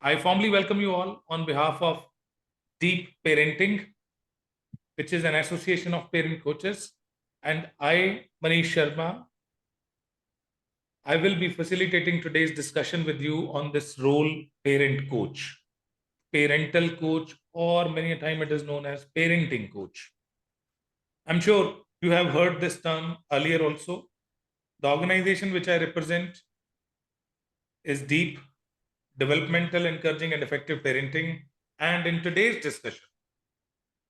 I formally welcome you all on behalf of Deep Parenting, which is an association of parent coaches. And I, Manish Sharma, I will be facilitating today's discussion with you on this role parent coach, parental coach, or many a time it is known as parenting coach. I'm sure you have heard this term earlier also. The organization which I represent is Deep Developmental, Encouraging, and Effective Parenting. And in today's discussion,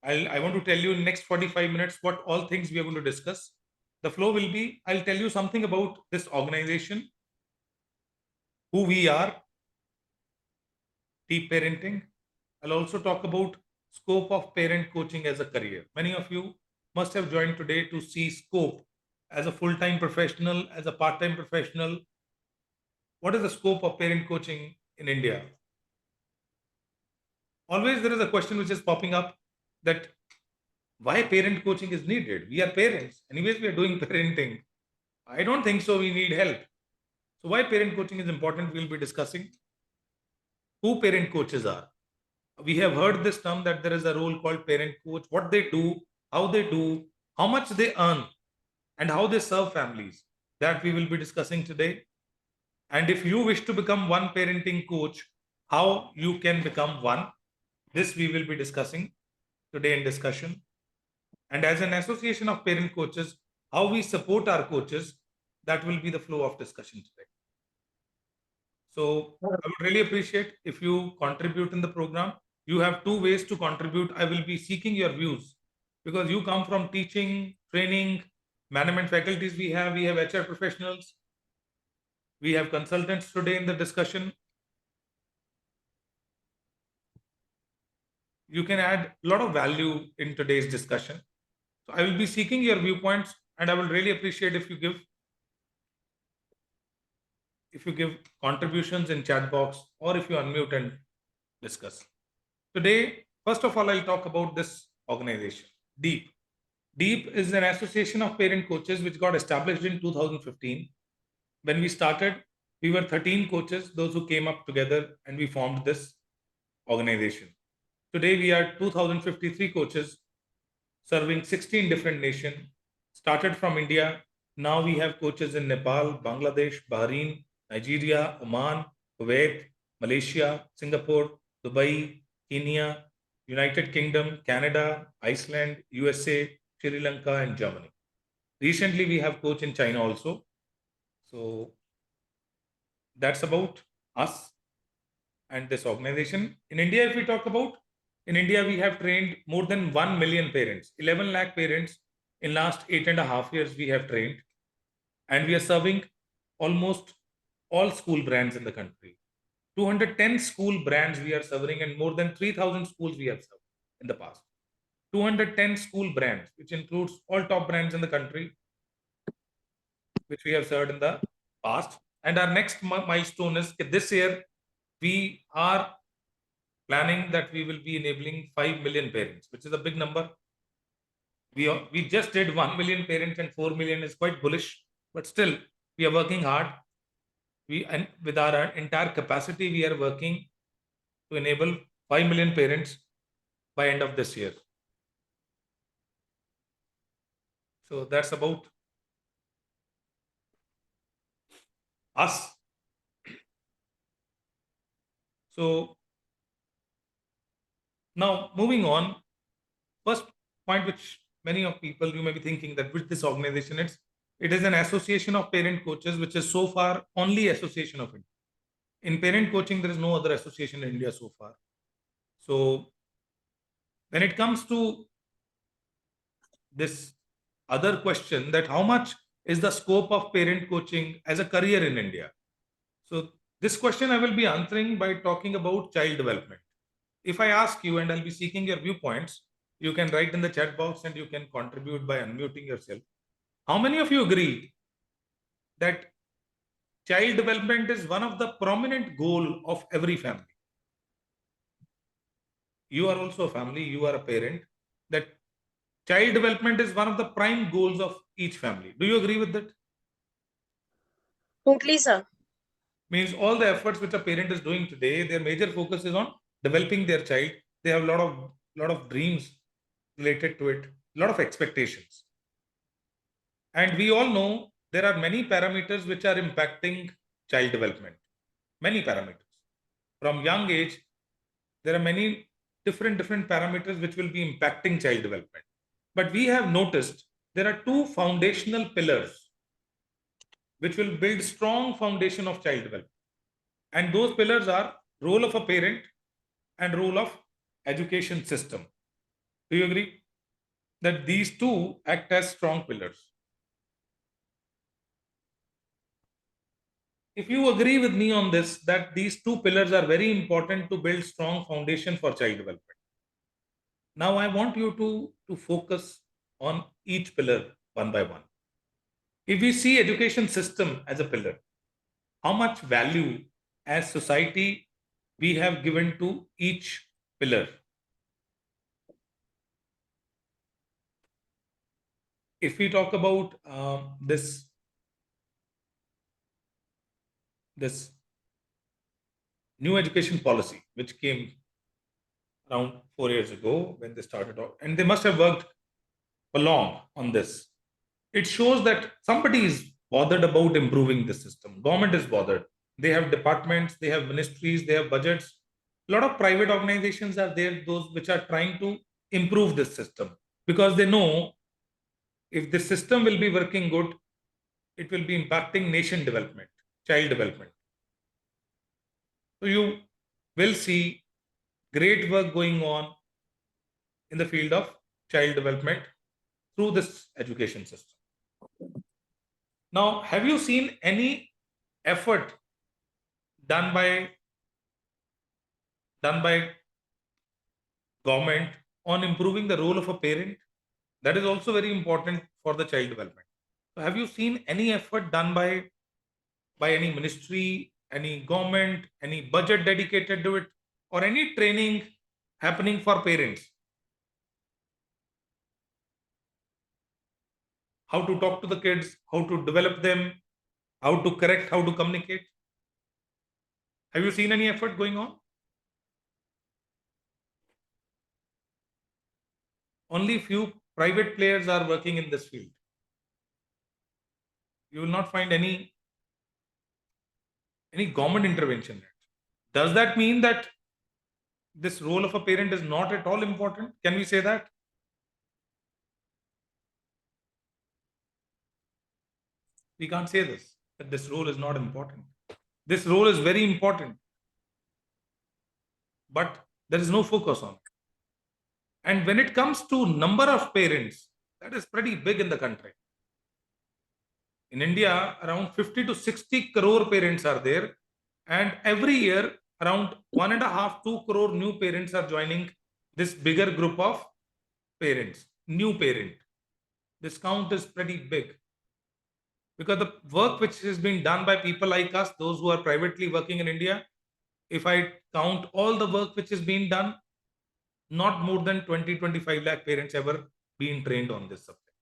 I want to tell you in next 45 minutes what all things we are going to discuss. The flow will be, I'll tell you something about this organization, who we are, Deep Parenting. I'll also talk about scope of parent coaching as a career. Many of you must have joined today to see scope as a full-time professional, as a part-time professional. What is the scope of parent coaching in India? Always there is a question which is popping up that why parent coaching is needed. We are parents. Anyways, we are doing parenting. I don't think so. We need help. So why parent coaching is important, we'll be discussing. Who parent coaches are. We have heard this term that there is a role called parent coach, what they do, how much they earn, and how they serve families. That we will be discussing today. And if you wish to become one parenting coach, how you can become one, this we will be discussing today in discussion. And as an association of parent coaches, how we support our coaches, that will be the flow of discussion today. So I would really appreciate if you contribute in the program. You have two ways to contribute. I will be seeking your views because you come from teaching, training, management faculties we have HR professionals, we have consultants today in the discussion. You can add a lot of value in today's discussion. So I will be seeking your viewpoints and I will really appreciate if you give contributions in chat box or if you unmute and discuss. Today, first of all, I'll talk about this organization, Deep. Deep is an association of parent coaches which got established in 2015. When we started, we were 13 coaches, those who came up together and we formed this organization. Today, we are 2053 coaches serving 16 different nations, started from India. Now we have coaches in Nepal, Bangladesh, Bahrain, Nigeria, Oman, Kuwait, Malaysia, Singapore, Dubai, Kenya, United Kingdom, Canada, Iceland, USA, Sri Lanka, and Germany. Recently, we have coach in China also. So that's about us and this organization. In India, if we talk about, in India, we have trained more than 1 million parents, 11 lakh parents in last 8.5 years we have trained. And we are serving almost all school brands in the country. 210 school brands we are serving and more than 3,000 schools we have served in the past. 210 school brands, which includes all top brands in the country, which we have served in the past. And our next milestone is this year, we are planning that we will be enabling 5 million parents, which is a big number. We just did 1 million parents and 4 million is quite bullish, but still we are working hard. And with our entire capacity, we are working to enable 5 million parents by end of this year. So that's about us. So now moving on, first point which many of people, you may be thinking that which this organization is, it is an association of parent coaches, which is so far only association of India. In parent coaching, there is no other association in India so far. So when it comes to this other question, that how much is the scope of parent coaching as a career in India? So this question I will be answering by talking about child development. If I ask you, and I'll be seeking your viewpoints, you can write in the chat box and you can contribute by unmuting yourself. How many of you agree that child development is one of the prominent goal of every family? You are also a family, you are a parent, that child development is one of the prime goals of each family. Do you agree with that? Totally, sir. Means all the efforts which a parent is doing today, their major focus is on developing their child. They have a lot of dreams related to it, a lot of expectations. And we all know there are many parameters which are impacting child development. Many parameters. From young age, there are many different parameters which will be impacting child development. But we have noticed there are two foundational pillars which will build strong foundation of child development. And those pillars are role of a parent and role of education system. Do you agree that these two act as strong pillars? If you agree with me on this, that these two pillars are very important to build strong foundation for child development. Now I want you to focus on each pillar one by one. If we see education system as a pillar, how much value as society we have given to each pillar? If we talk about this new education policy, which came around 4 years ago when they started off, and they must have worked for long on this. It shows that somebody is bothered about improving the system. Government is bothered. They have departments, they have ministries, they have budgets. A lot of private organizations are there, those which are trying to improve this system because they know if the system will be working good, it will be impacting nation development, child development. So you will see great work going on in the field of child development through this education system. Now, have you seen any effort done by government on improving the role of a parent? That is also very important for the child development. So have you seen any effort done by any ministry, any government, any budget dedicated to it, or any training happening for parents? How to talk to the kids, how to develop them, how to correct, how to communicate? Have you seen any effort going on? Only few private players are working in this field. You will not find any government intervention yet. Does that mean that this role of a parent is not at all important? Can we say that? We can't say this, that this role is not important. This role is very important, but there is no focus on it. And when it comes to number of parents, that is pretty big in the country. In India, around 50 to 60 crore parents are there. And every year, around 1.5, 2 crore new parents are joining this bigger group of parents, new parent. This count is pretty big. Because the work which is being done by people like us, those who are privately working in India, if I count all the work which is being done, not more than 20-25 lakh parents ever been trained on this subject.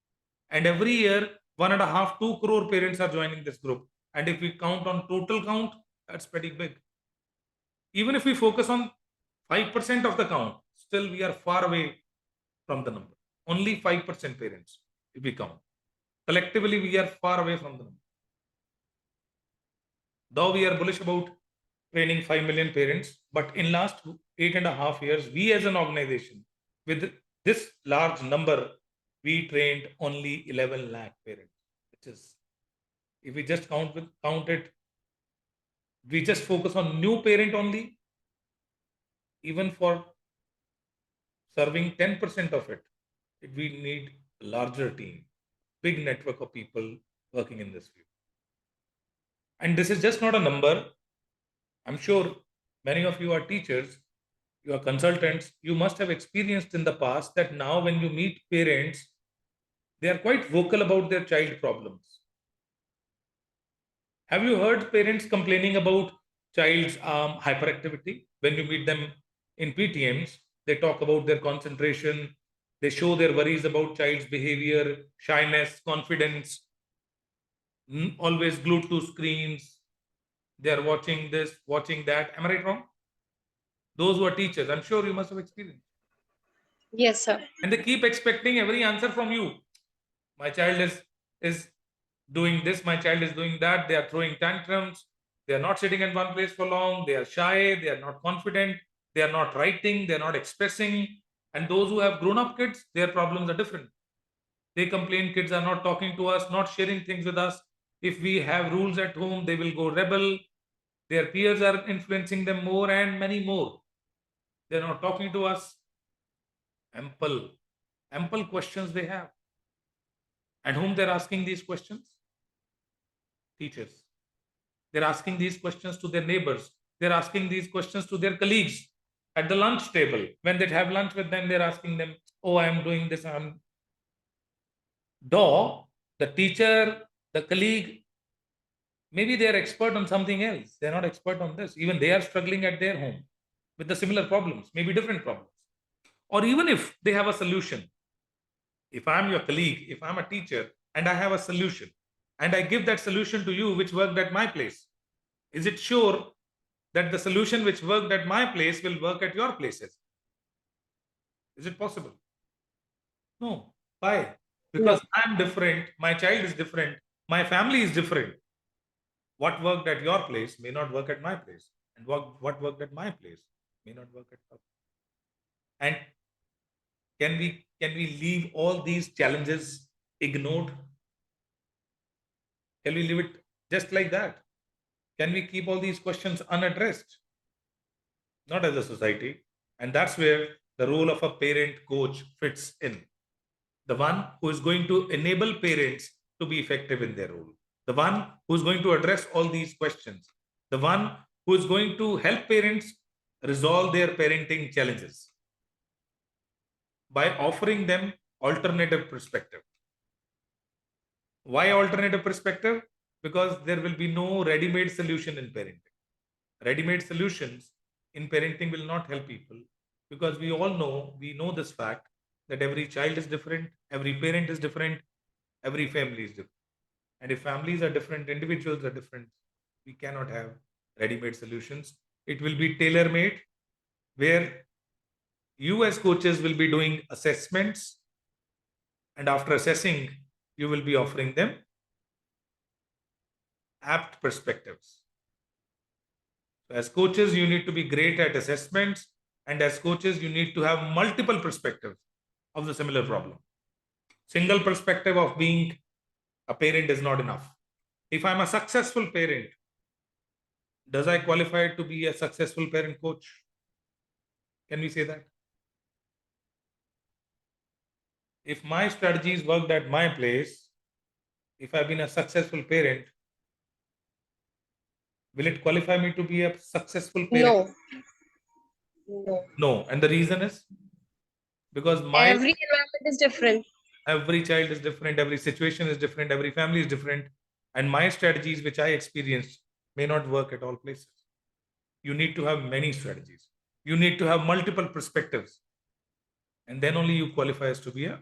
And every year, 1.5, 2 crore parents are joining this group. And if we count on total count, that's pretty big. Even if we focus on 5% of the count, still we are far away from the number. Only 5% parents, if we count. Collectively, we are far away from the number. Though we are bullish about training 5 million parents, but in last 8.5 years, we as an organization, with this large number, we trained only 11 lakh parents, which is, if we just count it, we just focus on new parent only, even for serving 10% of it, we need a larger team, big network of people working in this field. And this is just not a number. I'm sure many of you are teachers, you are consultants, you must have experienced in the past that now when you meet parents, they are quite vocal about their child problems. Have you heard parents complaining about child's hyperactivity? When you meet them in PTMs, they talk about their concentration, they show their worries about child's behavior, shyness, confidence, always glued to screens. They are watching this, watching that. Am I right, wrong? Those who are teachers, I'm sure you must have experienced. Yes, sir. And they keep expecting every answer from you. My child is doing this, my child is doing that. They are throwing tantrums. They are not sitting in one place for long. They are shy. They are not confident. They are not writing. They are not expressing. And those who have grown up kids, their problems are different. They complain kids are not talking to us, not sharing things with us. If we have rules at home, they will go rebel. Their peers are influencing them more and many more. They're not talking to us. Ample, ample questions they have. And whom they're asking these questions? Teachers. They're asking these questions to their neighbors. They're asking these questions to their colleagues at the lunch table. When they have lunch with them, they're asking them, oh, I'm doing this. Though the teacher, the colleague, maybe they're expert on something else. They're not expert on this. Even they are struggling at their home with the similar problems, maybe different problems. Or even if they have a solution, if I'm your colleague, if I'm a teacher and I have a solution and I give that solution to you, which worked at my place, is it sure that the solution which worked at my place will work at your places? Is it possible? No. Why? No. Because I'm different, my child is different, my family is different. What worked at your place may not work at my place, and what worked at my place may not work at your place. And can we leave all these challenges ignored? Can we leave it just like that? Can we keep all these questions unaddressed? Not as a society. And that's where the role of a parent coach fits in. The one who is going to enable parents to be effective in their role. The one who is going to address all these questions. The one who is going to help parents resolve their parenting challenges by offering them alternative perspective. Why alternative perspective? Because there will be no ready-made solution in parenting. Ready-made solutions in parenting will not help people, because we know this fact that every child is different, every parent is different, every family is different. And if families are different, individuals are different, we cannot have ready-made solutions. It will be tailor-made, where you as coaches will be doing assessments, and after assessing, you will be offering them apt perspectives. So as coaches, you need to be great at assessments, and as coaches, you need to have multiple perspectives of the similar problem. Single perspective of being a parent is not enough. If I'm a successful parent, does I qualify to be a successful parent coach? Can we say that? If my strategies worked at my place, if I've been a successful parent, will it qualify me to be a successful parent? No. No. No. And the reason is because Every environment is different. every child is different, every situation is different, every family is different, and my strategies which I experienced may not work at all places. You need to have many strategies, you need to have multiple perspectives, and then only you qualify as to be a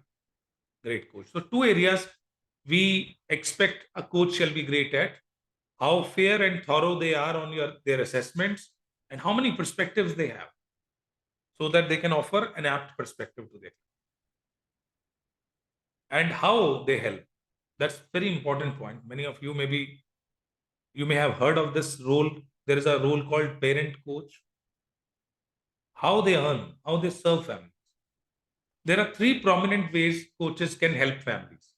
great coach. So two areas we expect a coach shall be great at: how fair and thorough they are on their assessments, and how many perspectives they have, so that they can offer an apt perspective to them, and how they help. That's very important point. Many of you may have heard of this role. There is a role called parent coach. How they earn, how they serve families. There are three prominent ways coaches can help families.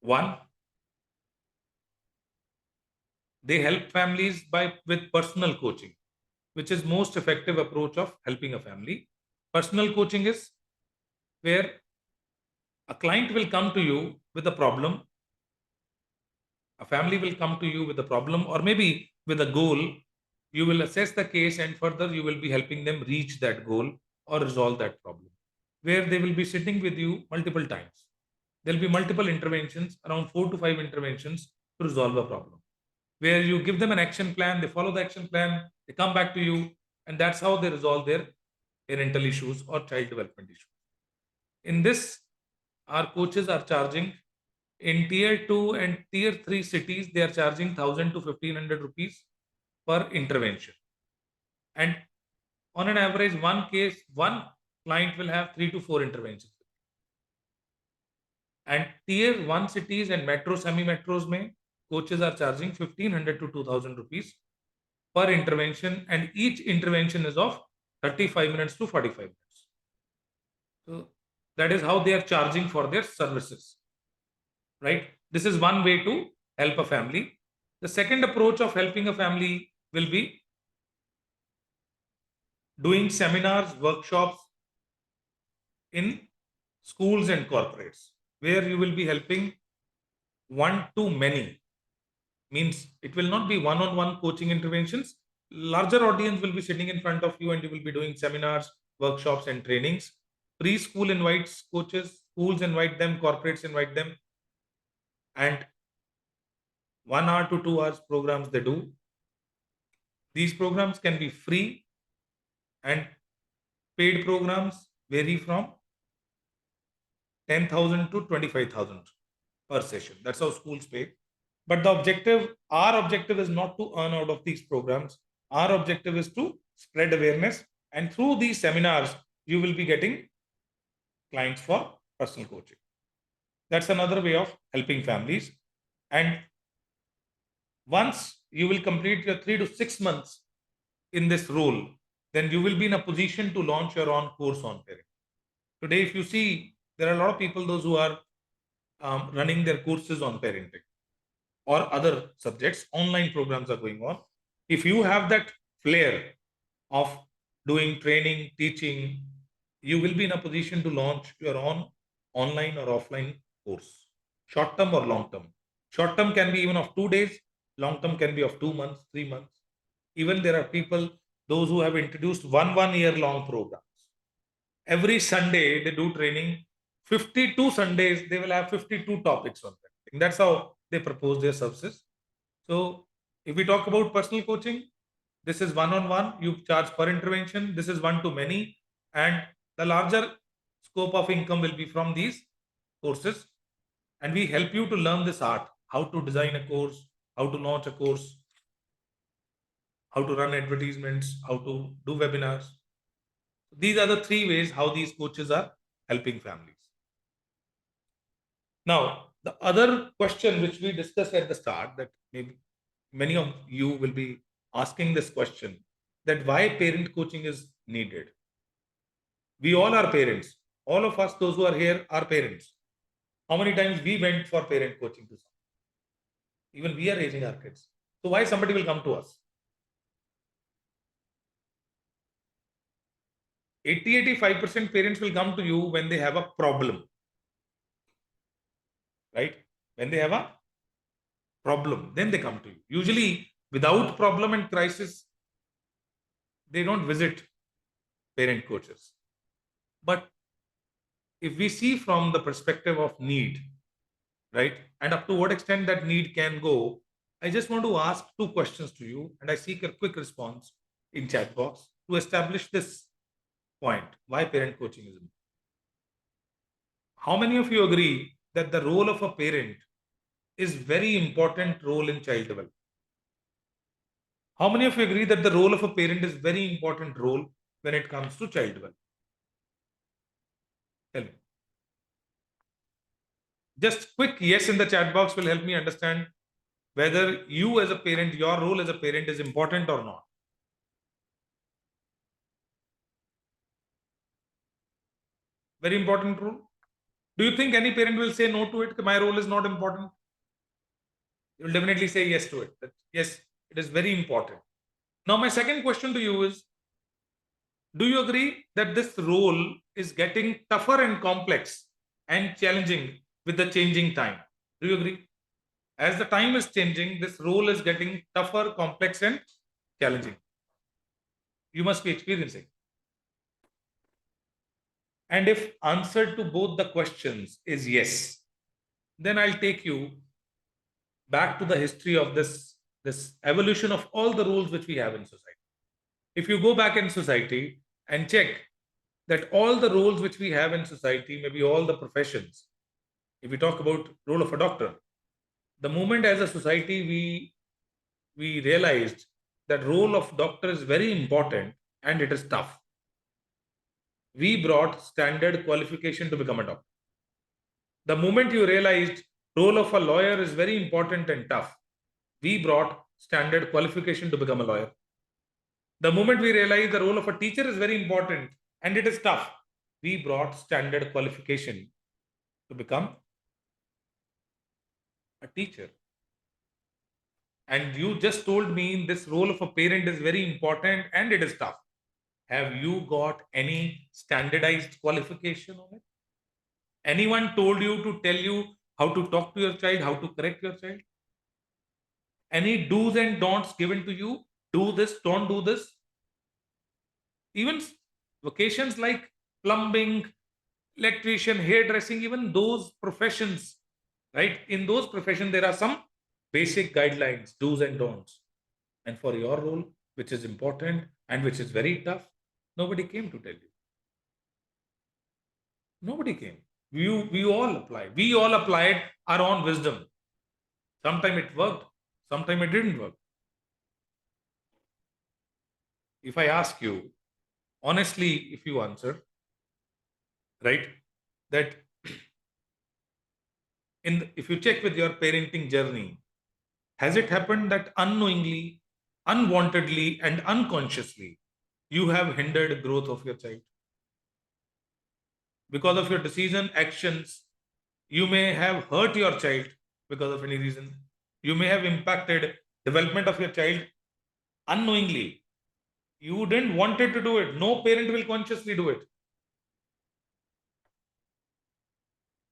One, they help families with personal coaching, which is most effective approach of helping a family. Personal coaching is where a client will come to you with a problem, a family will come to you with a problem, or maybe with a goal. You will assess the case, and further you will be helping them reach that goal or resolve that problem, where they will be sitting with you multiple times. There will be multiple interventions, around 4 to 5 interventions, to resolve a problem, where you give them an action plan, they follow the action plan, they come back to you, and that's how they resolve their parental issues or child development issues. In this, our coaches are charging In tier 2 and tier 3 cities, they are charging 1000 to 1500 rupees per intervention. And on an average, one client will have 3 to 4 interventions. And tier 1 cities and metro, semi metros, mein, coaches are charging 1500 to 2000 rupees per intervention, and each intervention is of 35 minutes to 45 minutes. So that is how they are charging for their services, right? This is one way to help a family. The second approach of helping a family will be doing seminars, workshops in schools and corporates, where you will be helping one to many. Means it will not be one-on-one coaching interventions. Larger audience will be sitting in front of you and you will be doing seminars, workshops and trainings. Preschool invites coaches, schools invite them, corporates invite them, and 1 hour to 2 hours programs they do. These programs can be free, and paid programs vary from 10,000 to 25,000 per session. That's how schools pay. But our objective is not to earn out of these programs. Our objective is to spread awareness. And through these seminars, you will be getting clients for personal coaching. That's another way of helping families. And once you will complete your 3 to 6 months in this role, then you will be in a position to launch your own course on parenting. Today, if you see, there are a lot of people, those who are running their courses on parenting or other subjects, online programs are going on. If you have that flair of doing training, teaching, you will be in a position to launch your own online or offline course, short term or long term. Short term can be even of 2 days, long term can be of 2 months, 3 months. Even there are people, those who have introduced one year long programs. Every Sunday they do training. 52 Sundays, they will have 52 topics on that. That's how they propose their services. So if we talk about personal coaching, this is one-on-one, you charge per intervention. This is one to many. And the larger scope of income will be from these courses. And we help you to learn this art, how to design a course, how to launch a course, how to run advertisements, how to do webinars. These are the 3 ways how these coaches are helping families. Now, the other question which we discussed at the start, that maybe many of you will be asking this question, that why parent coaching is needed. We all are parents. All of us, those who are here, are parents. How many times we went for parent coaching to someone? Even we are raising our kids. So why somebody will come to us? 85% parents will come to you when they have a problem. Right? When they have a problem, then they come to you. Usually, without problem and crisis, they don't visit parent coaches. But if we see from the perspective of need, right, and up to what extent that need can go, I just want to ask 2 questions to you, and I seek a quick response in chat box to establish this point, why parent coaching is important. How many of you agree that the role of a parent is very important role in child development? How many of you agree that the role of a parent is very important role when it comes to child development? Tell me. Just quick yes in the chat box will help me understand whether you as a parent, your role as a parent is important or not. Very important role. Do you think any parent will say no to it? My role is not important. You will definitely say yes to it. That yes, it is very important. Now, my second question to you is, do you agree that this role is getting tougher and complex and challenging with the changing time? Do you agree? As the time is changing, this role is getting tougher, complex, and challenging. You must be experiencing. And if answer to both the questions is yes, then I'll take you back to the history of this evolution of all the rules which we have in society. If you go back in society and check that all the roles which we have in society, maybe all the professions, If we talk about role of a doctor, the moment as a society we realized that role of doctor is very important and it is tough, we brought standard qualification to become a doctor. The moment you realized role of a lawyer is very important and tough, we brought standard qualification to become a lawyer. The moment we realized the role of a teacher is very important and it is tough, we brought standard qualification to become a teacher. And you just told me this role of a parent is very important and it is tough. Have you got any standardized qualification on it? Anyone told you to tell you how to talk to your child, how to correct your child? Any do's and don'ts given to you? Do this, don't do this. Even vocations like plumbing, electrician, hairdressing, even those professions, right? In those professions, there are some basic guidelines, do's and don'ts. And for your role, which is important and which is very tough, nobody came to tell you. Nobody came. We all applied. We all applied our own wisdom. Sometime it worked, sometime it didn't work. If I ask you, honestly, if you answer, right, that if you check with your parenting journey, has it happened that unknowingly, unwantedly, and unconsciously you have hindered growth of your child? Because of your decision, actions, you may have hurt your child because of any reason. You may have impacted development of your child unknowingly. You didn't want it to do it. No parent will consciously do it.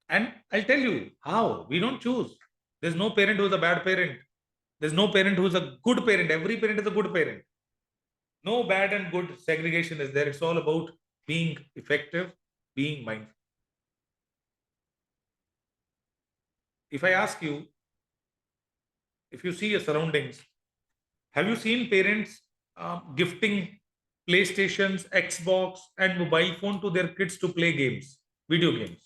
And I'll tell you how. We don't choose. There's no parent who's a bad parent. There's no parent who's a good parent. Every parent is a good parent. No bad and good segregation is there. It's all about being effective, being mindful. If I ask you, if you see your surroundings, have you seen parents gifting PlayStations, Xbox, and mobile phone to their kids to play games, video games?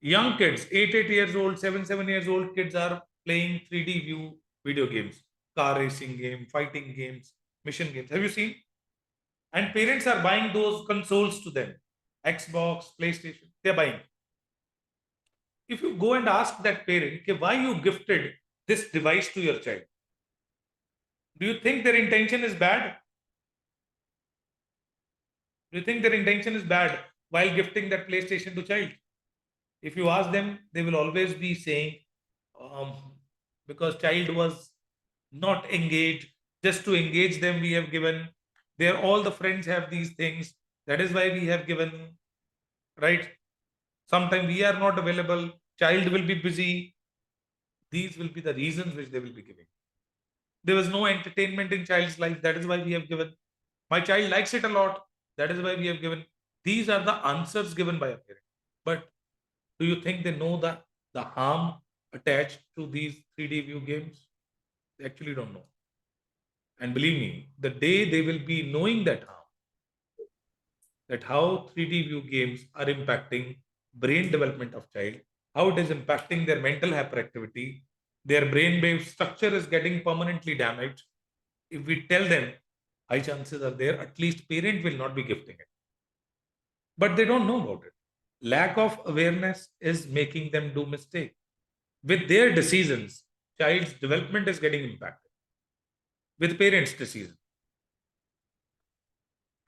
Young kids, 8 years old, 7 years old kids are playing 3D view video games, car racing game, fighting games, mission games. Have you seen? And parents are buying those consoles to them, Xbox, PlayStation. They're buying. If you go and ask that parent, okay, why you gifted this device to your child, do you think their intention is bad? Do you think their intention is bad while gifting that PlayStation to child? If you ask them, they will always be saying, um, because child was not engaged, just to engage them, we have given. There, all the friends have these things. That is why we have given, right? Sometimes we are not available. Child will be busy. These will be the reasons which they will be giving. There was no entertainment in child's life. That is why we have given. My child likes it a lot. That is why we have given. These are the answers given by a parent. But do you think they know the harm attached to these 3D view games? They actually don't know. And believe me, the day they will be knowing that harm, that how 3D view games are impacting brain development of child, how it is impacting their mental hyperactivity, their brain wave structure is getting permanently damaged. If we tell them, high chances are there, at least parent will not be gifting it. But they don't know about it. Lack of awareness is making them do mistake. With their decisions, child's development is getting impacted. With parents' decision.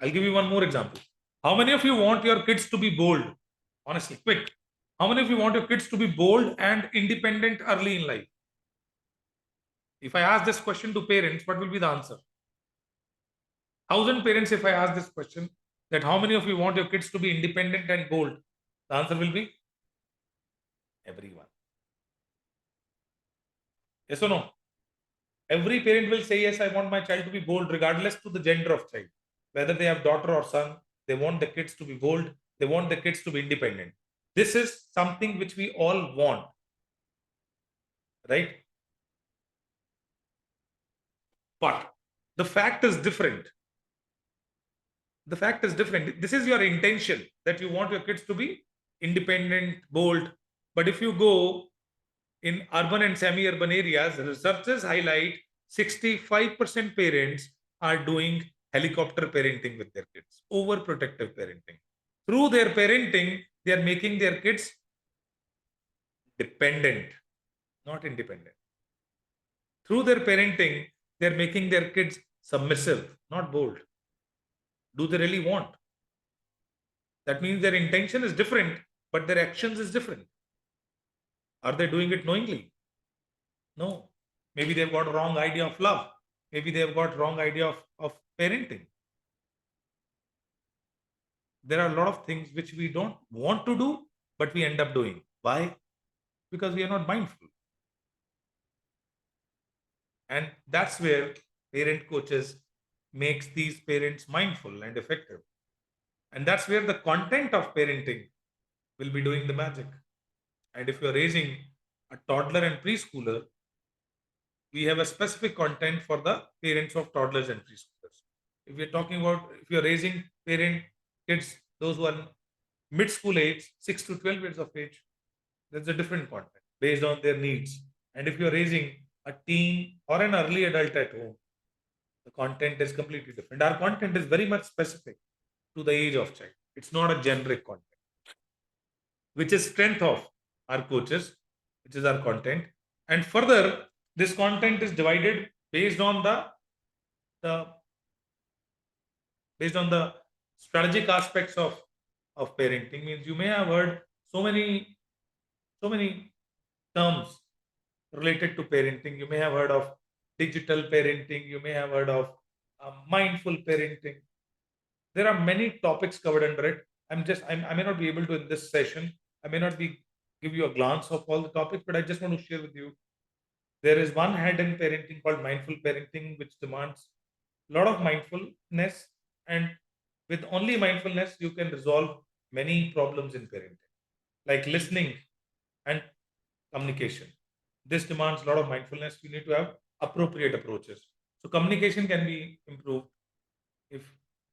I'll give you one more example. How many of you want your kids to be bold? Honestly, quick. How many of you want your kids to be bold and independent early in life? If I ask this question to parents, what will be the answer? 1,000 parents, if I ask this question, that how many of you want your kids to be independent and bold? The answer will be everyone. Yes or no? Every parent will say, yes, I want my child to be bold, regardless to the gender of child. Whether they have daughter or son, they want the kids to be bold. They want the kids to be independent. This is something which we all want, right? But the fact is different. The fact is different. This is your intention that you want your kids to be independent, bold. But if you go in urban and semi-urban areas, researchers highlight 65% parents are doing helicopter parenting with their kids, overprotective parenting. Through their parenting, they are making their kids dependent, not independent. Through their parenting, they are making their kids submissive, not bold. Do they really want? That means their intention is different, but their actions is different. Are they doing it knowingly? No. Maybe they've got a wrong idea of love. Maybe they've got wrong idea of parenting. There are a lot of things which we don't want to do, but we end up doing. Why? Because we are not mindful. And that's where parent coaches makes these parents mindful and effective. And that's where the content of parenting will be doing the magic. And if you're raising a toddler and preschooler, we have a specific content for the parents of toddlers and preschoolers. If we're talking about, if you're raising parent kids, those who are mid-school age, 6 to 12 years of age, there's a different content based on their needs. And if you're raising a teen or an early adult at home, the content is completely different. Our content is very much specific to the age of child. It's not a generic content, which is strength of our coaches, which is our content. And further, this content is divided based on the based on the strategic aspects of parenting. Means you may have heard so many terms related to parenting. You may have heard of digital parenting. You may have heard of mindful parenting. There are many topics covered under it. I may not be able to in this session. I may not be give you a glance of all the topics, but I just want to share with you. There is one head in parenting called mindful parenting, which demands a lot of mindfulness. And with only mindfulness, you can resolve many problems in parenting, like listening and communication. This demands a lot of mindfulness. You need to have appropriate approaches. So communication can be improved. If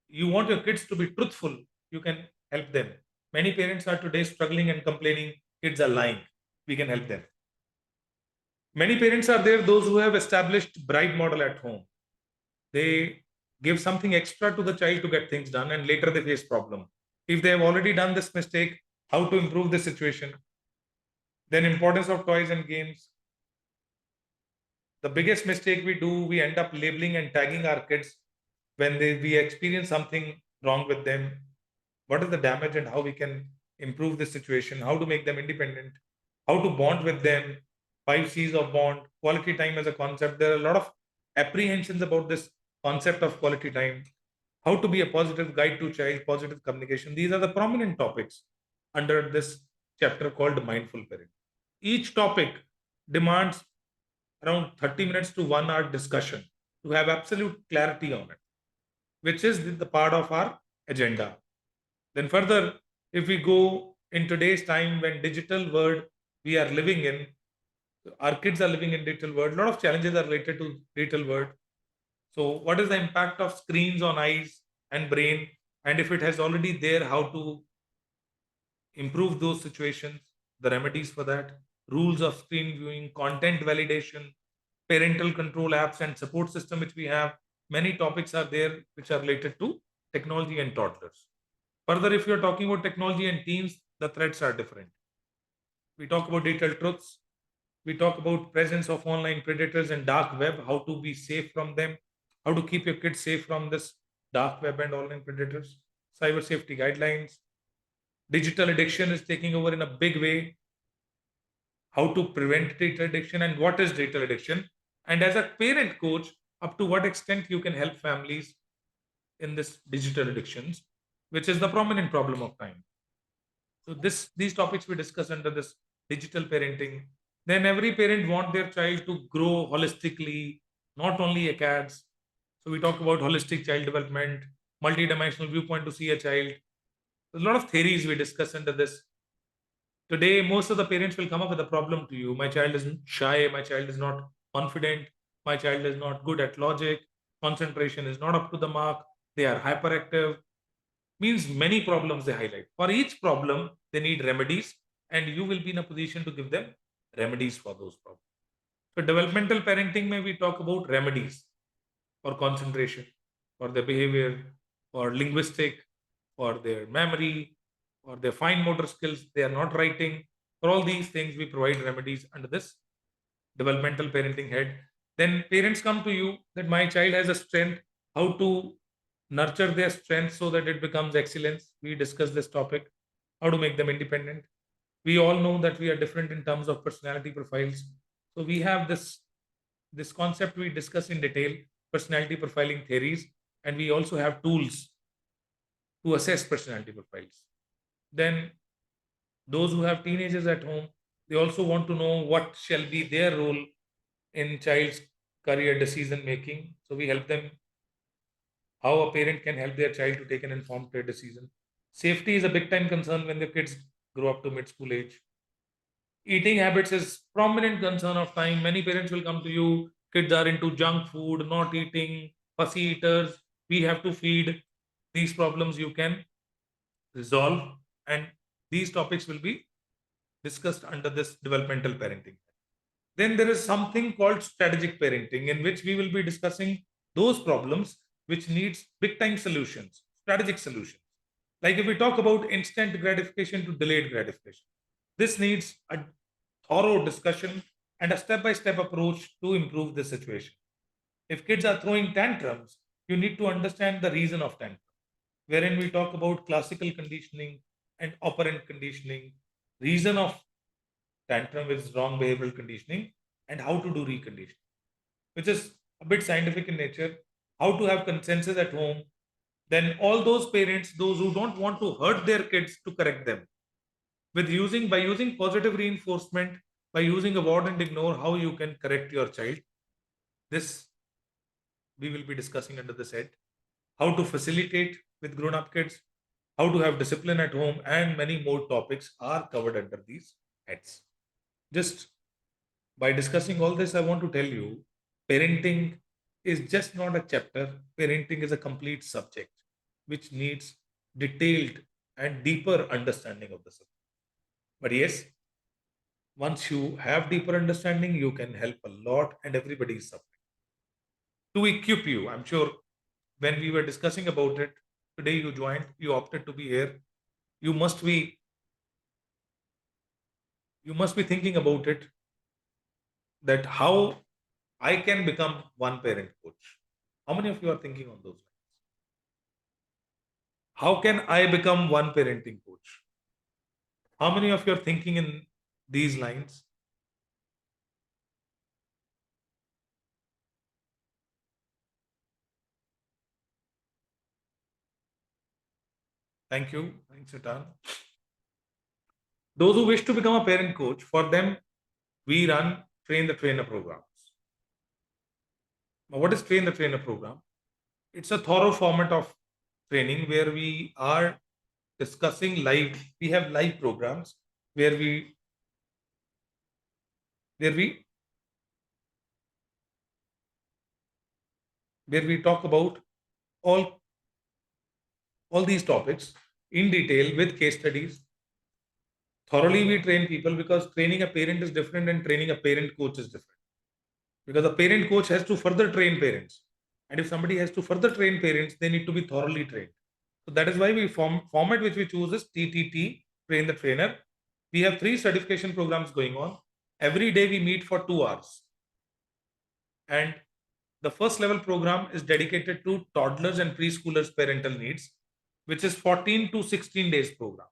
you want your kids to be truthful, you can help them. Many parents are today struggling and complaining kids are lying. We can help them. Many parents are there, those who have established bride model at home. They give something extra to the child to get things done, and later they face problem. If they have already done this mistake, how to improve the situation? Then importance of toys and games. The biggest mistake we do, we end up labeling and tagging our kids when we experience something wrong with them. What is the damage and how we can improve the situation? How to make them independent? How to bond with them? 5 C's of bond, quality time as a concept. There are a lot of apprehensions about this concept of quality time. How to be a positive guide to child, positive communication. These are the prominent topics under this chapter called mindful parenting. Each topic demands around 30 minutes to 1 hour discussion to have absolute clarity on it, which is the part of our agenda. Then further, if we go in today's time when digital world we are living in, our kids are living in digital world, a lot of challenges are related to digital world. So what is the impact of screens on eyes and brain? And if it has already there, how to improve those situations, the remedies for that, rules of screen viewing, content validation, parental control apps and support system which we have. Many topics are there which are related to technology and toddlers. Further, if you're talking about technology and teens, the threats are different. We talk about digital truths. We talk about presence of online predators and dark web, how to be safe from them, how to keep your kids safe from this dark web and online predators, cyber safety guidelines. Digital addiction is taking over in a big way. How to prevent digital addiction and what is digital addiction. And as a parent coach, up to what extent you can help families in this digital addictions, which is the prominent problem of time. So these topics we discuss under this digital parenting. Then every parent want their child to grow holistically, not only acads. So we talk about holistic child development, multidimensional viewpoint to see a child. There's a lot of theories we discuss under this. Today, most of the parents will come up with a problem to you. My child is shy, my child is not confident, my child is not good at logic, concentration is not up to the mark, they are hyperactive. Means many problems they highlight. For each problem, they need remedies and you will be in a position to give them remedies for those problems. So developmental parenting may we talk about remedies for concentration, for their behavior, for linguistic, for their memory, for their fine motor skills. They are not writing. For all these things, we provide remedies under this developmental parenting head. Then parents come to you that my child has a strength, how to nurture their strength so that it becomes excellence. We discuss this topic, how to make them independent. We all know that we are different in terms of personality profiles. So we have this concept we discuss in detail, personality profiling theories, and we also have tools to assess personality profiles. Then those who have teenagers at home, they also want to know what shall be their role in child's career decision making. So we help them how a parent can help their child to take an informed career decision. Safety is a big time concern when the kids grow up to mid school age. Eating habits is prominent concern of time. Many parents will come to you. Kids are into junk food, not eating, fussy eaters. We have to feed. These problems you can resolve, and these topics will be discussed under this developmental parenting. Then there is something called strategic parenting, in which we will be discussing those problems which needs big time solutions, strategic solutions. Like if we talk about instant gratification to delayed gratification, this needs a thorough discussion and a step by step approach to improve the situation. If kids are throwing tantrums, you need to understand the reason of tantrum, wherein we talk about classical conditioning and operant conditioning, reason of tantrum is wrong behavioral conditioning, and how to do reconditioning, which is a bit scientific in nature, how to have consensus at home. Then all those parents, those who don't want to hurt their kids, to correct them with using by using positive reinforcement, by using award and ignore, how you can correct your child. This we will be discussing under this head. How to facilitate with grown up kids, how to have discipline at home, and many more topics are covered under these heads. Just by discussing all this, I want to tell you parenting is just not a chapter, parenting is a complete subject which needs detailed and deeper understanding of the subject. But yes, once you have deeper understanding, you can help a lot, and everybody is suffering. To equip you, I'm sure when we were discussing about it, today you joined, you opted to be here. You must be you must be thinking about it, that how I can become one parent coach. How many of you are thinking on those lines? How can I become one parenting coach? How many of you are thinking in these lines? Thank you. Thanks, Sitan. Those who wish to become a parent coach, for them, we run Train the Trainer programs. Now, what is Train the Trainer program? It's a thorough format of training where we are discussing live. We have live programs where where we we talk about all all these topics in detail with case studies. Thoroughly we train people, because training a parent is different and training a parent coach is different. Because a parent coach has to further train parents. And if somebody has to further train parents, they need to be thoroughly trained. So that is why we format which we choose is TTT, train the trainer. We have 3 certification programs going on. Every day we meet for 2 hours. And the first level program is dedicated to toddlers and preschoolers parental needs, which is 14 to 16 days program.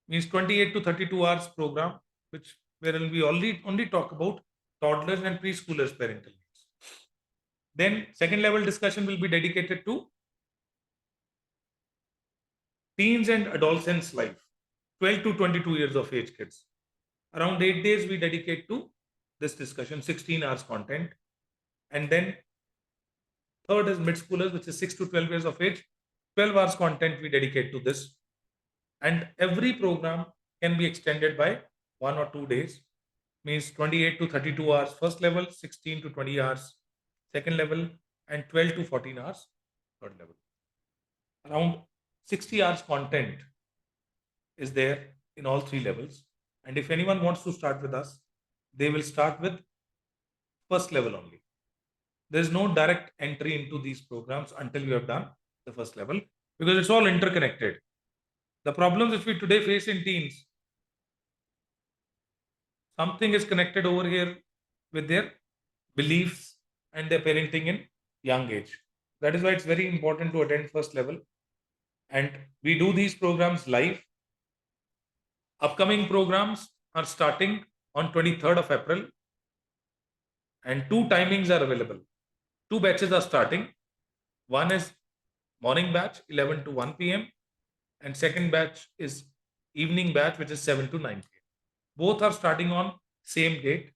Means 28 to 32 hours program, which wherein we only talk about toddlers and preschoolers parental needs. Then second level discussion will be dedicated to teens and adolescents life, 12 to 22 years of age kids. Around 8 days we dedicate to this discussion, 16 hours content. And then third is mid schoolers, which is 6 to 12 years of age, 12 hours content we dedicate to this. And every program can be extended by 1 or 2 days, means 28 to 32 hours first level, 16 to 20 hours second level, and 12 to 14 hours third level. Around 60 hours content is there in all three levels. And if anyone wants to start with us, they will start with first level only. There is no direct entry into these programs until you have done the first level, because it's all interconnected. The problems which we today face in teens, something is connected over here with their beliefs and their parenting in young age. That is why it's very important to attend first level. And we do these programs live. Upcoming programs are starting on 23rd of April, and two timings are available. Two batches are starting. One is morning batch 11 to 1 p.m. and second batch is evening batch, which is 7 to 9 p.m. Both are starting on same date.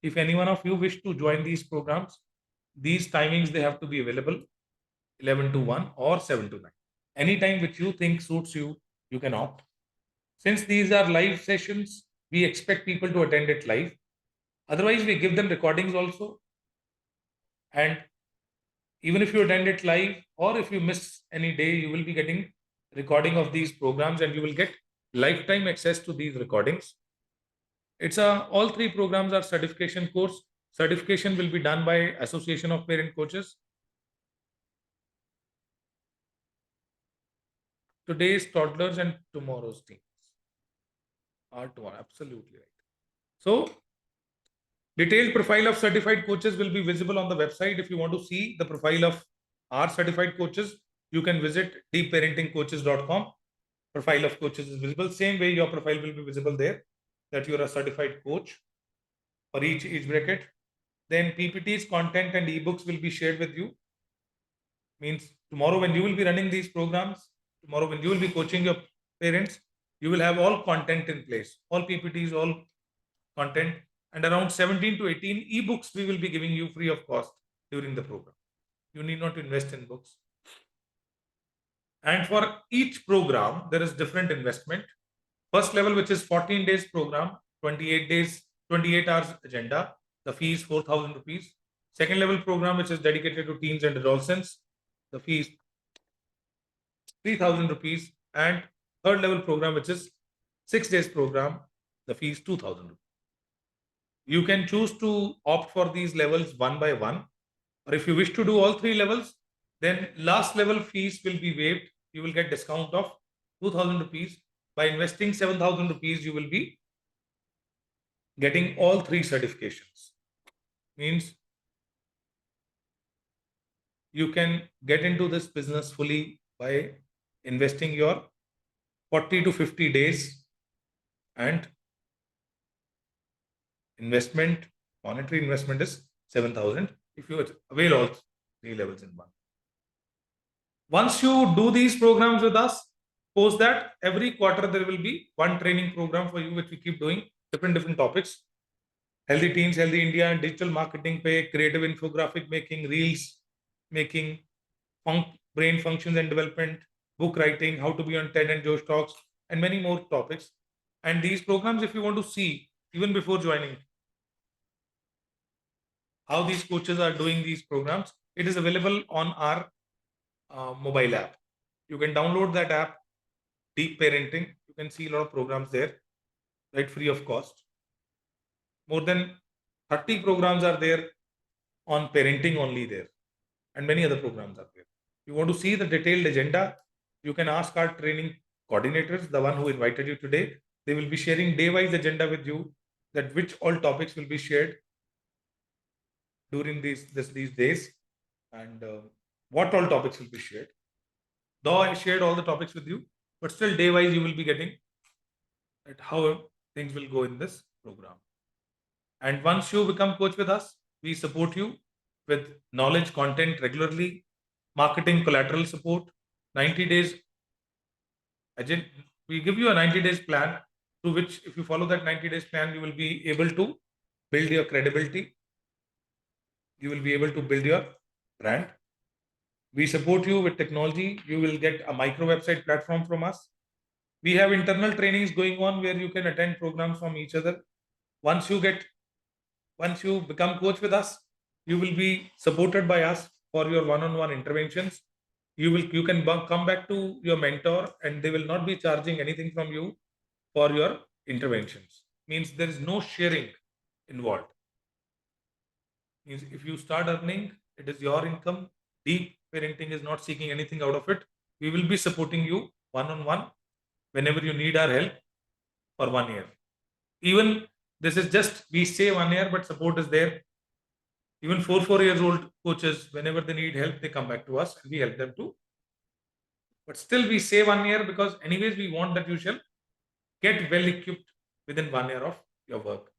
If any one of you wish to join these programs, these timings they have to be available 11 to 1 or 7 to 9. Any time which you think suits you, you can opt. Since these are live sessions, we expect people to attend it live. Otherwise, we give them recordings also. And even if you attend it live or if you miss any day, you will be getting recording of these programs and you will get lifetime access to these recordings. It's a all three programs are certification course. Certification will be done by Association of Parent Coaches. Today's toddlers and tomorrow's teens are tomorrow. Absolutely right. So detailed profile of certified coaches will be visible on the website. If you want to see the profile of our certified coaches, you can visit deepparentingcoaches.com. Profile of coaches is visible. Same way your profile will be visible there, that you're a certified coach for each age bracket. Then PPTs, content and ebooks will be shared with you. Means tomorrow when you will be running these programs, tomorrow when you will be coaching your parents, you will have all content in place, all PPTs, all content, and around 17 to 18 ebooks we will be giving you free of cost during the program. You need not invest in books. And for each program, there is different investment. First level, which is 14 days program, 28 days, 28 hours agenda, the fee is 4,000 rupees. Second level program, which is dedicated to teens and adolescents, the fee is 3,000 rupees. And third level program, which is 6 days program, the fee is 2,000 rupees. You can choose to opt for these levels one by one, or if you wish to do all three levels, then last level fees will be waived. You will get discount of 2,000 rupees. By investing 7,000 rupees, you will be getting all three certifications. Means you can get into this business fully by investing your 40 to 50 days, and investment, monetary investment is 7,000 if you avail all three levels in one. Once you do these programs with us, post that every quarter there will be one training program for you, which we keep doing different topics: healthy teens, healthy India, digital marketing, pay, creative infographic making, reels making, brain functions and development, book writing, how to be on TED and Josh Talks, and many more topics. And these programs, if you want to see even before joining how these coaches are doing these programs, it is available on our mobile app. You can download that app, Deep Parenting. You can see a lot of programs there, right, free of cost. More than 30 programs are there on parenting only there, and many other programs are there. You want to see the detailed agenda, you can ask our training coordinators, the one who invited you today. They will be sharing day-wise agenda with you, that which all topics will be shared during these days, and what all topics will be shared. Though I shared all the topics with you, but still day-wise you will be getting at how things will go in this program. And once you become coach with us, we support you with knowledge content regularly, marketing collateral support, 90 days. We give you a 90 days plan, through which if you follow that 90 days plan, you will be able to build your credibility. You will be able to build your brand. We support you with technology. You will get a micro website platform from us. We have internal trainings going on where you can attend programs from each other. Once you become coach with us, you will be supported by us for your one-on-one interventions. You can come back to your mentor and they will not be charging anything from you. for your interventions. Means there is no sharing involved. Means if you start earning, it is your income. Deep parenting is not seeking anything out of it. We will be supporting you one on one whenever you need our help for 1 year. Even this is just, we say 1 year, but support is there. Even 4 years old coaches, whenever they need help, they come back to us and we help them too. But still, we say 1 year because, anyways, we want that you shall get well equipped within 1 year of your work.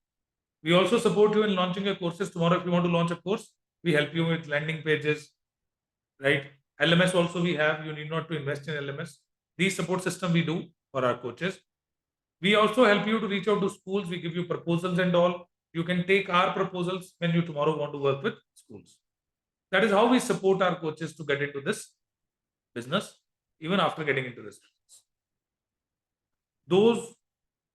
We also support you in launching your courses. Tomorrow, if you want to launch a course, we help you with landing pages, right? LMS also we have. You need not to invest in LMS. These support system we do for our coaches. We also help you to reach out to schools. We give you proposals and all. You can take our proposals when you tomorrow want to work with schools. That is how we support our coaches to get into this business, even after getting into this business. Those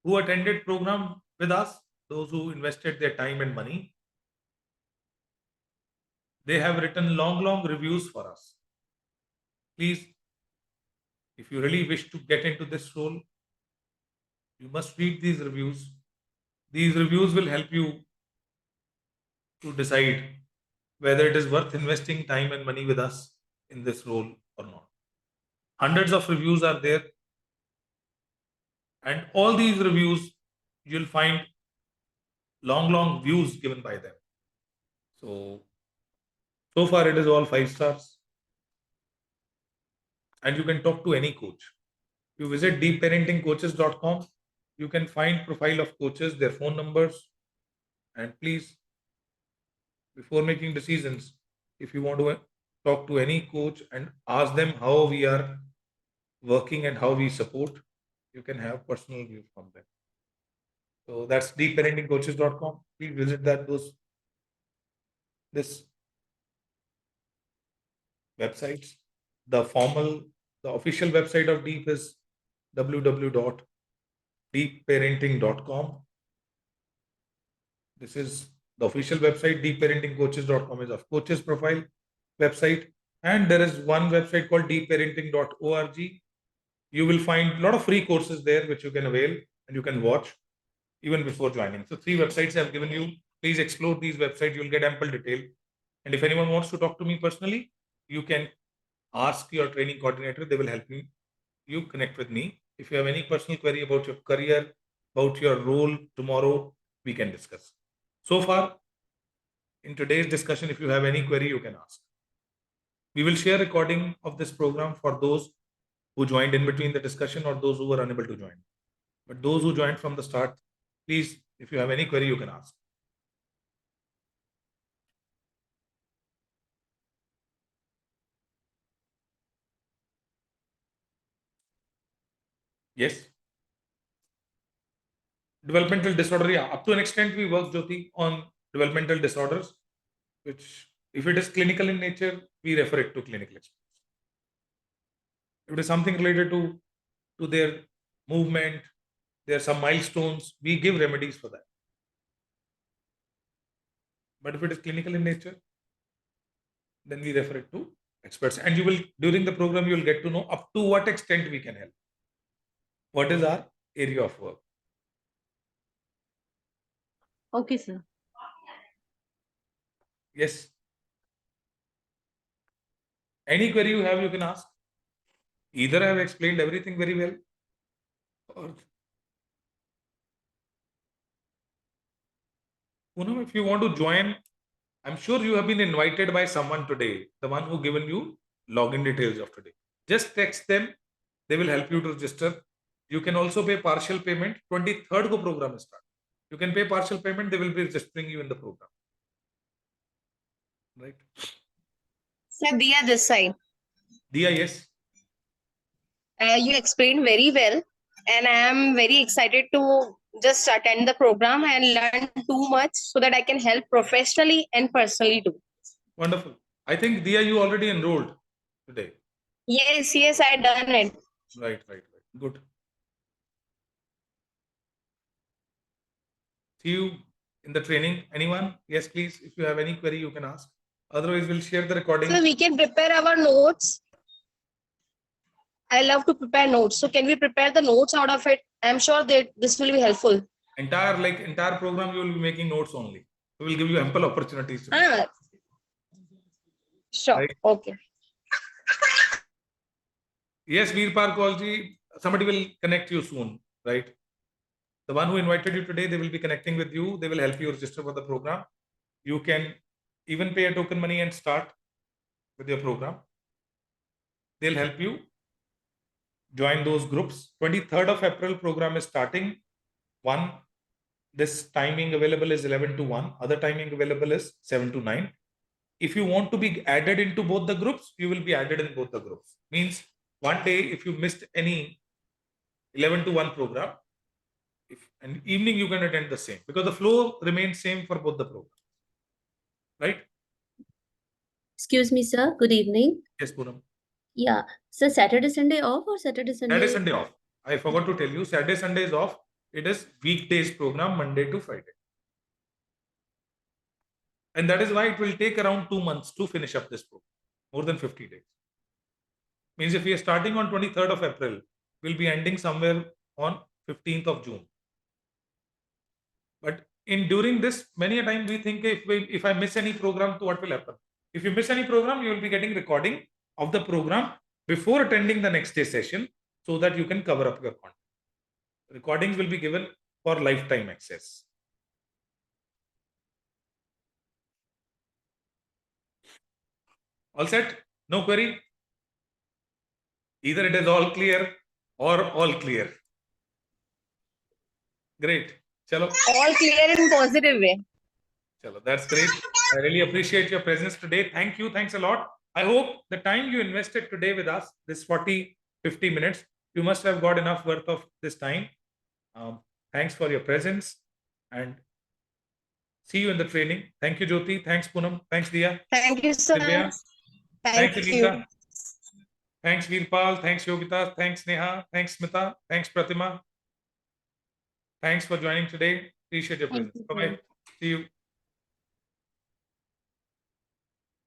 who attended program with us, those who invested their time and money, they have written long reviews for us. Please, if you really wish to get into this role, you must read these reviews. These reviews will help you to decide whether it is worth investing time and money with us in this role or not. Hundreds of reviews are there, and all these reviews you'll find long views given by them. So far it is all 5 stars, and you can talk to any coach. You visit deepparentingcoaches.com, you can find profile of coaches, their phone numbers, and please, before making decisions, if you want to talk to any coach and ask them how we are working and how we support, you can have personal view from them. So that's deepparentingcoaches.com. Please visit this websites. The official website of Deep is www.deepparenting.com. This is the official website. Deepparentingcoaches.com is of coaches profile website, and there is one website called deepparenting.org. You will find a lot of free courses there which you can avail and you can watch even before joining. So 3 websites I have given you. Please explore these websites. You will get ample detail. And if anyone wants to talk to me personally, you can ask your training coordinator. They will help you connect with me. If you have any personal query about your career, about your role tomorrow, we can discuss. So far, in today's discussion, if you have any query, you can ask. We will share recording of this program for those who joined in between the discussion or those who were unable to join. But those who joined from the start, please, if you have any query, you can ask. Yes. Developmental disorder, yeah. Up to an extent, we work, Jyoti, on developmental disorders, which, if it is clinical in nature, we refer it to clinical experts. If it is something related to their movement, there are some milestones, we give remedies for that. But if it is clinical in nature, then we refer it to experts. And you will, during the program, you will get to know up to what extent we can help. What is our area of work? Okay, sir. Yes. Any query you have, you can ask. Either I have explained everything very well, or Poonam, if you want to join, I'm sure you have been invited by someone today, the one who given you login details of today. Just text them. They will help you to register. You can also pay partial payment. 23rd ko program is start. You can pay partial payment. They will be registering you in the program. Right? Sir, Diya this side. Diya, yes. You explained very well, and I am very excited to just attend the program and learn too much so that I can help professionally and personally too. Wonderful. I think Diya, you already enrolled today. Yes, I done it. Right. Good. See you in the training. Anyone? Yes, please. If you have any query, you can ask. Otherwise, we'll share the recording. So we can prepare our notes. I love to prepare notes. So can we prepare the notes out of it? I'm sure that this will be helpful. Entire program you will be making notes only. We will give you ample opportunities to make. Ah, sure. Right? Okay. Yes, Veerpal Kaulji, somebody will connect you soon, right? The one who invited you today, they will be connecting with you. They will help you register for the program. You can even pay a token money and start with your program. They'll help you join those groups. 23rd of April program is starting. This timing available is 11 to 1. Other timing available is 7 to 9. If you want to be added into both the groups, you will be added in both the groups. Means one day, if you missed any 11 to 1 program, and evening you can attend the same, because the flow remains same for both the programs. Right? Excuse me, sir. Good evening. Yes, Poonam. Yeah. So Saturday, Sunday off or Saturday, Sunday? Saturday, Sunday off. I forgot to tell you, Saturday, Sunday is off. It is weekdays program, Monday to Friday. And that is why it will take around 2 months to finish up this program. More than 50 days. Means if we are starting on 23rd of April, we'll be ending somewhere on 15th of June. But during this, many a time we think if I miss any program, what will happen? If you miss any program, you will be getting recording of the program before attending the next day session, so that you can cover up your content. Recordings will be given for lifetime access. All set? No query? Either it is all clear or all clear. Great. Chalo. All clear in positive way. Chalo, that's great. I really appreciate your presence today. Thank you. Thanks a lot. I hope the time you invested today with us, this 40, 50 minutes, you must have got enough worth of this time. Thanks for your presence and see you in the training. Thank you, Jyoti. Thanks, Poonam. Thanks, Diya. Thank you, sir. Divya. Thank Thanks, you. Anita. Thanks, Veerpal. Thanks, Yogita. Thanks, Neha. Thanks, Smita. Thanks, Pratima. Thanks for joining today. Appreciate your presence. Bye-bye. See you.